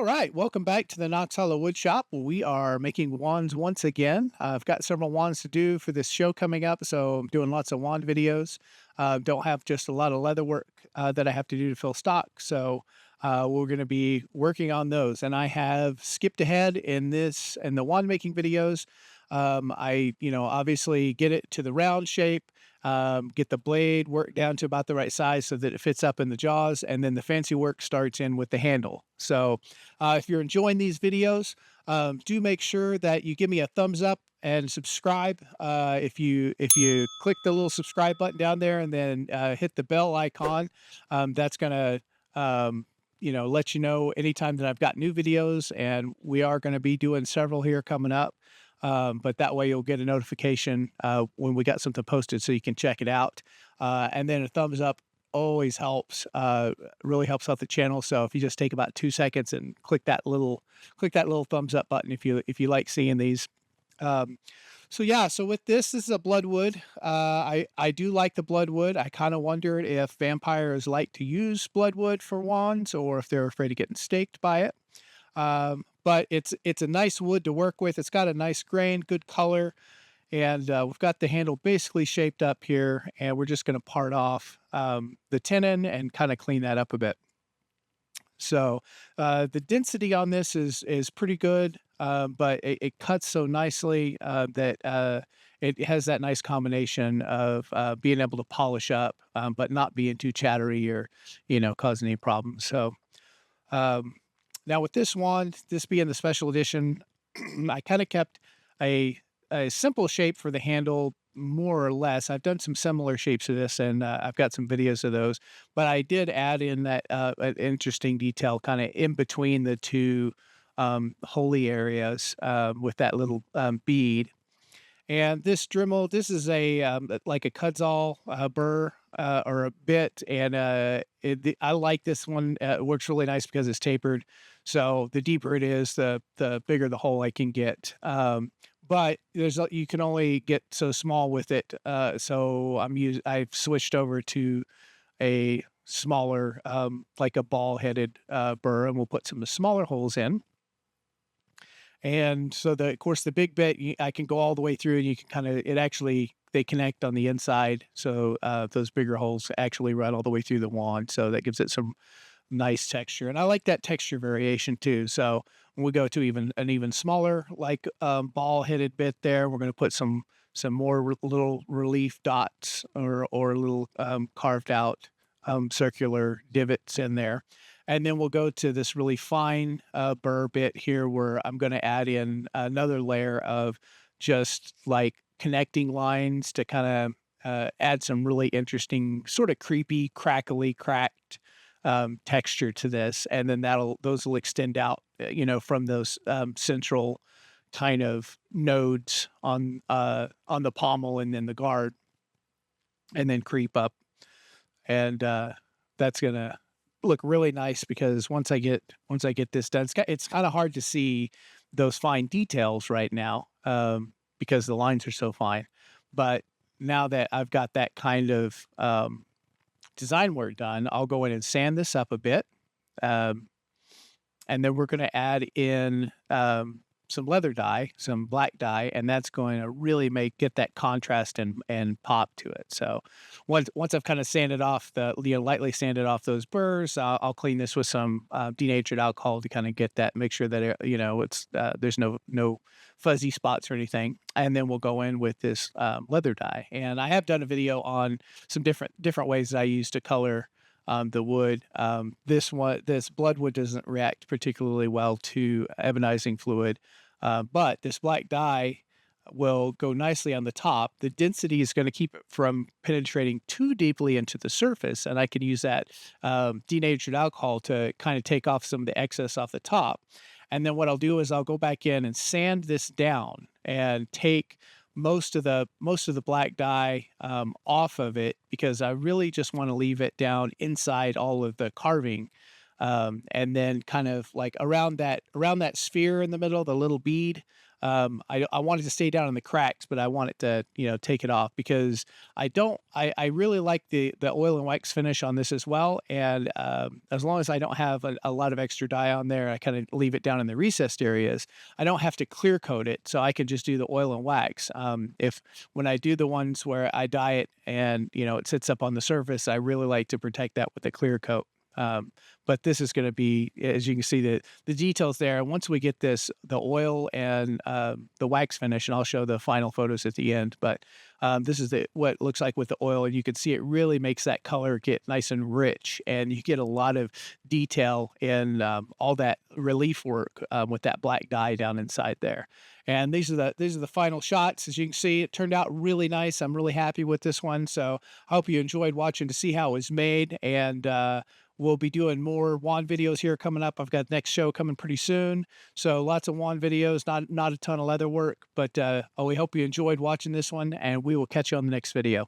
right, welcome back to the Knox Hollow Wood Shop. We are making wands once again. I've got several wands to do for this show coming up, so I'm doing lots of wand videos. Don't have just a lot of leather work that I have to do to fill stock, so we're going to be working on those. And I have skipped ahead in the wand making videos. Obviously get it to the round shape, get the blade worked down to about the right size so that it fits up in the jaws, and then the fancy work starts in with the handle. So if you're enjoying these videos, do make sure that you give me a thumbs up and subscribe. If you click the little subscribe button down there and then hit the bell icon, that's gonna let you know anytime that I've got new videos, and we are going to be doing several here coming up. But that way you'll get a notification when we got something posted so you can check it out. And then a thumbs up always helps, really helps out the channel. So if you just take about 2 seconds and click that little thumbs up button if you like seeing these. So yeah, so with this is a Bloodwood. I do like the Bloodwood. I kind of wondered if vampires like to use Bloodwood for wands or if they're afraid of getting staked by it. But it's a nice wood to work with. It's got a nice grain, good color, and we've got the handle basically shaped up here, and we're just going to part off the tenon and kind of clean that up a bit. So the density on this is pretty good, but it cuts so nicely that it has that nice combination of being able to polish up, but not being too chattery or causing any problems. So now with this wand, this being the special edition, I kind of kept a simple shape for the handle, more or less. I've done some similar shapes to this, and I've got some videos of those. But I did add in that an interesting detail kind of in between the two holy areas with that little bead. And this Dremel, this is like a Kudzall burr or a bit, and I like this one. It works really nice because it's tapered. So the deeper it is, the bigger the hole I can get. But you can only get so small with it. So I've switched over to a smaller, like a ball-headed burr, and we'll put some smaller holes in. And so of course, the big bit, I can go all the way through, and you can they connect on the inside. So those bigger holes actually run all the way through the wand. So that gives it some nice texture. And I like that texture variation too. So when we go to an even smaller, like ball headed bit there, we're going to put some more little relief dots or little carved out circular divots in there. And then we'll go to this really fine burr bit here where I'm going to add in another layer of just like connecting lines to kind of add some really interesting, sort of creepy, crackly, cracked texture to this. And then those will extend out, from those central kind of nodes on the pommel and then the guard, and then creep up. And that's gonna look really nice because once I get this done, it's kind of hard to see those fine details right now because the lines are so fine. But now that I've got that kind of design work done, I'll go in and sand this up a bit, and then we're going to add in some leather dye, some black dye, and that's going to really get that contrast and pop to it. So once I've kind of sanded off lightly sanded off those burrs, I'll clean this with some denatured alcohol to kind of get that, make sure that it's there's no fuzzy spots or anything, and then we'll go in with this leather dye. And I have done a video on some different ways that I use to color the wood. This Bloodwood doesn't react particularly well to ebonizing fluid, but this black dye will go nicely on the top. The density is going to keep it from penetrating too deeply into the surface, and I can use that denatured alcohol to kind of take off some of the excess off the top. And then what I'll do is I'll go back in and sand this down and take most of the black dye off of it, because I really just want to leave it down inside all of the carving, and then kind of like around that sphere in the middle, the little bead, I want it to stay down in the cracks, but I want it to, take it off because I really like the oil and wax finish on this as well, and, as long as I don't have a lot of extra dye on there, I kinda leave it down in the recessed areas, I don't have to clear coat it, so I can just do the oil and wax. If when I do the ones where I dye it and, it sits up on the surface, I really like to protect that with a clear coat. But this is gonna be, as you can see, the details there. Once we get the oil and, the wax finish, and I'll show the final photos at the end, but, this is what it looks like with the oil, and you can see it really makes that color get nice and rich, and you get a lot of detail in, all that relief work, with that black dye down inside there. And these are the final shots. As you can see, it turned out really nice. I'm really happy with this one, so I hope you enjoyed watching to see how it was made, and, we'll be doing more wand videos here coming up. I've got the next show coming pretty soon. So lots of wand videos, not a ton of leather work, but we hope you enjoyed watching this one, and we will catch you on the next video.